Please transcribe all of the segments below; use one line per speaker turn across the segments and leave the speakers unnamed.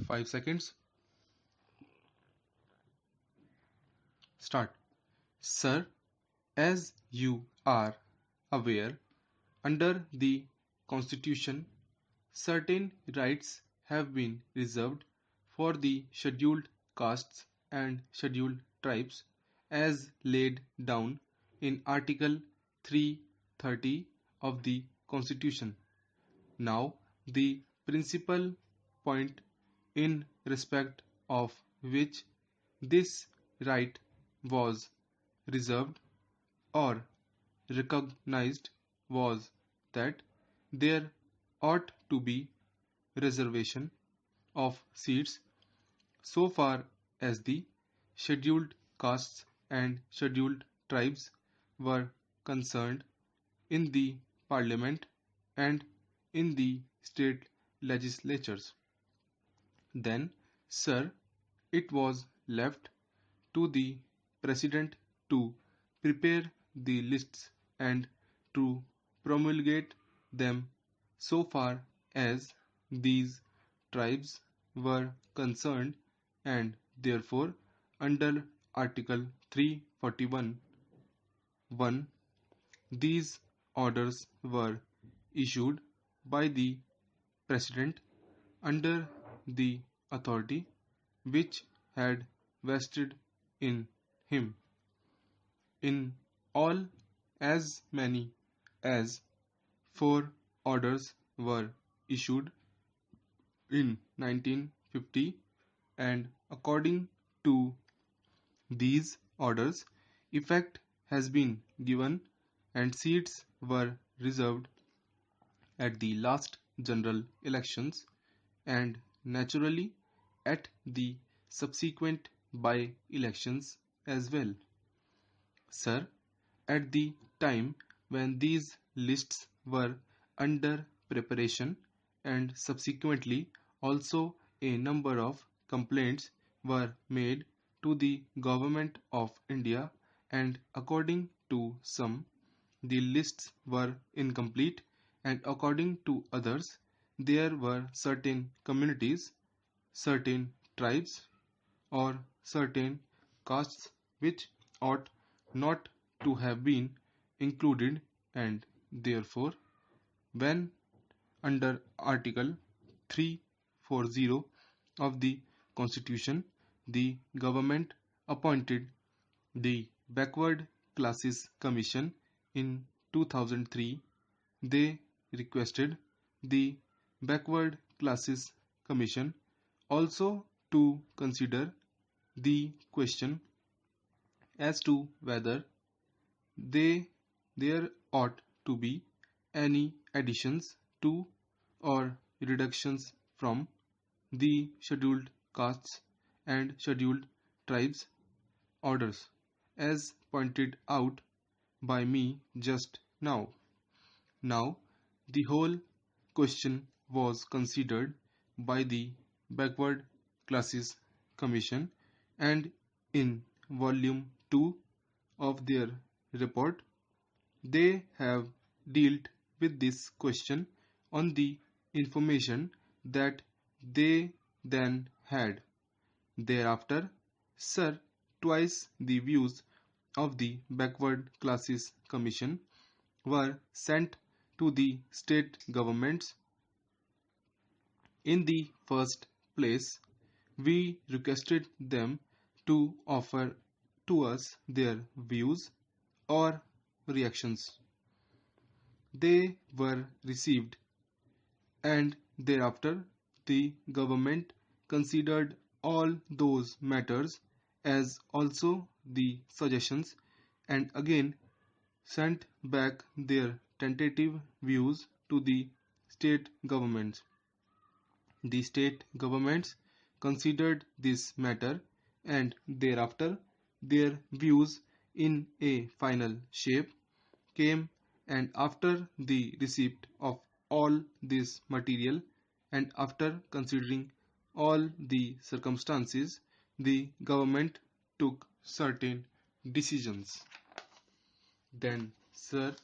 5 seconds. Start. Sir, as you are aware, under the Constitution, certain rights have been reserved for the scheduled castes and scheduled tribes as laid down in Article 330 of the Constitution. Now, the principal point in respect of which this right was reserved or recognized was that there ought to be reservation of seats so far as the scheduled castes and scheduled tribes were concerned in the parliament and in the state legislatures. Then, sir, it was left to the president to prepare the lists and to promulgate them so far as these tribes were concerned, and therefore under Article 341 1 these orders were issued by the president under the authority which had vested in him. In all, as many as 4 orders were issued in 1950, and according to these orders, effect has been given and seats were reserved at the last general elections and naturally at the subsequent by-elections as well. Sir, at the time when these lists were under preparation and subsequently also a number of complaints were made to the Government of India, and according to some the lists were incomplete, and according to others there were certain communities, certain tribes or certain castes which ought not to have been included, and therefore when under Article 340 of the Constitution the government appointed the Backward Classes Commission in 2003, they requested the Backward Classes Commission also to consider the question as to whether there ought to be any additions to or reductions from the scheduled castes and scheduled tribes orders as pointed out by me just now. Now, the whole question was considered by the Backward Classes Commission, and in volume 2 of their report they have dealt with this question on the information that they then had. Thereafter, sir, twice the views of the Backward Classes Commission were sent to the state governments. In the first place, we requested them to offer to us their views or reactions. They were received, and thereafter the government considered all those matters as also the suggestions, and again sent back their tentative views to the state governments. The state governments considered this matter, and thereafter their views in a final shape came, and after the receipt of all this material and after considering all the circumstances, the government took certain decisions. Then, sir,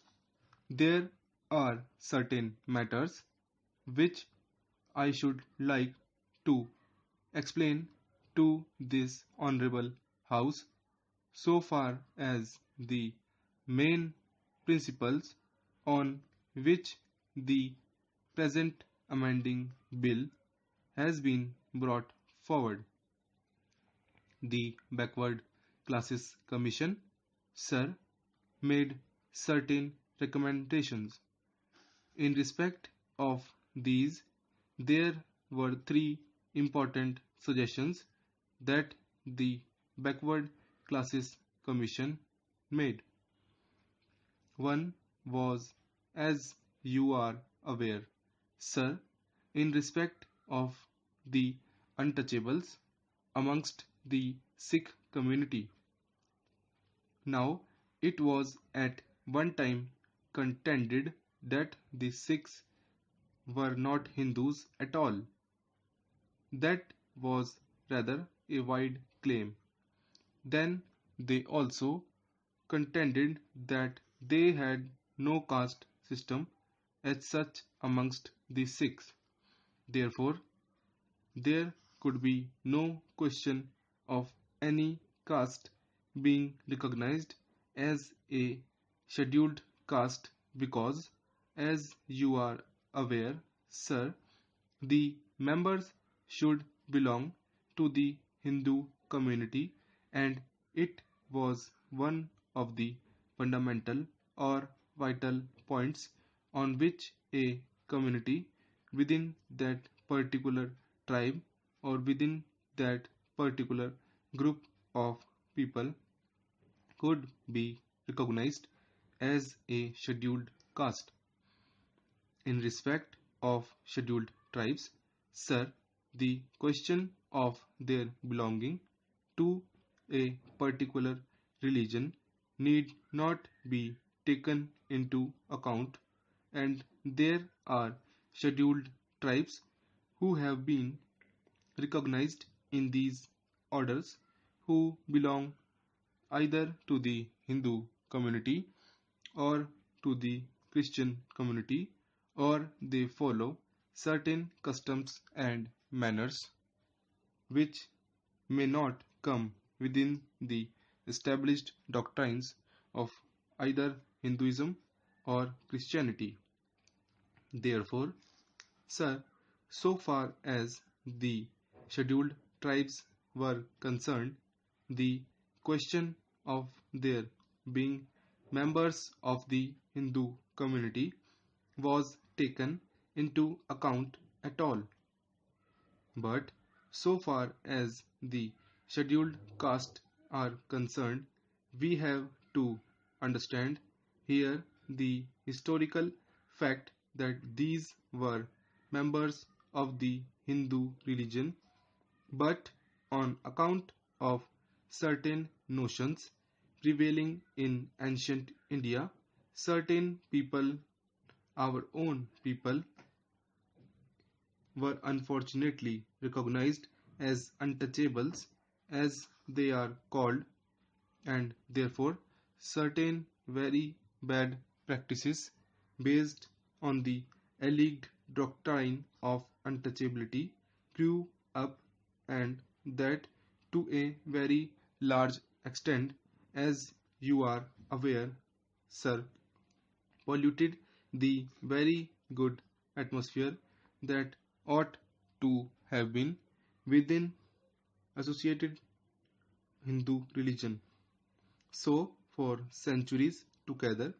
there are certain matters which I should like to explain to this honorable House so far as the main principles on which the present amending bill has been brought forward. The Backward Classes Commission, Sir, made certain recommendations. In respect of these, there were three important suggestions that the Backward Classes Commission made. One was, as you are aware, Sir, in respect of the untouchables amongst the Sikh community. Now, it was at one time contended that the Sikhs were not Hindus at all. That was rather a wide claim. Then they also contended that they had no caste system as such amongst the Sikhs. Therefore, there could be no question of any caste being recognized as a scheduled caste because, as you are aware, sir, the members should belong to the Hindu community, and it was one of the fundamental or vital points on which a community within that particular tribe or within that particular group of people could be recognized as a scheduled caste. In respect of scheduled tribes, sir, the question of their belonging to a particular religion need not be taken into account, and there are scheduled tribes who have been recognized in these orders who belong either to the Hindu community or to the Christian community, or they follow certain customs and manners which may not come within the established doctrines of either Hinduism or Christianity. Therefore, sir, so far as the scheduled tribes were concerned, the question of their being members of the Hindu community was taken into account at all. But so far as the scheduled caste are concerned, we have to understand here the historical fact that these were members of the Hindu religion, but on account of certain notions prevailing in ancient India, certain people, our own people, were unfortunately recognized as untouchables as they are called, and therefore certain very bad practices based on the alleged doctrine of untouchability grew up, and that to a very large extent, as you are aware, sir, polluted the very good atmosphere that ought to have been within associated Hindu religion. So, for centuries together,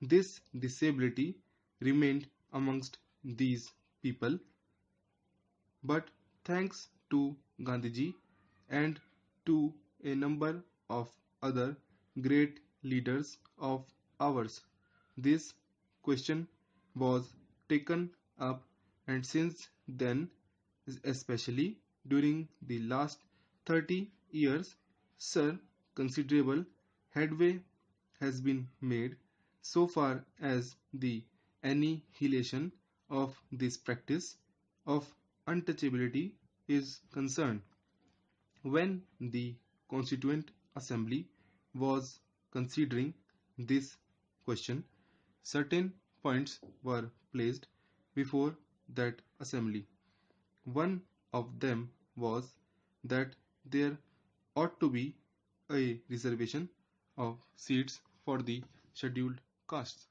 this disability remained amongst these people, but thanks to Gandhiji and to a number of other great leaders of ours, this question was taken up, and since then, especially during the last 30 years, sir, considerable headway has been made so far as the annihilation of this practice of untouchability is concerned. When the Constituent Assembly was considering this question, certain points were placed before that assembly. One of them was that there ought to be a reservation of seats for the scheduled castes.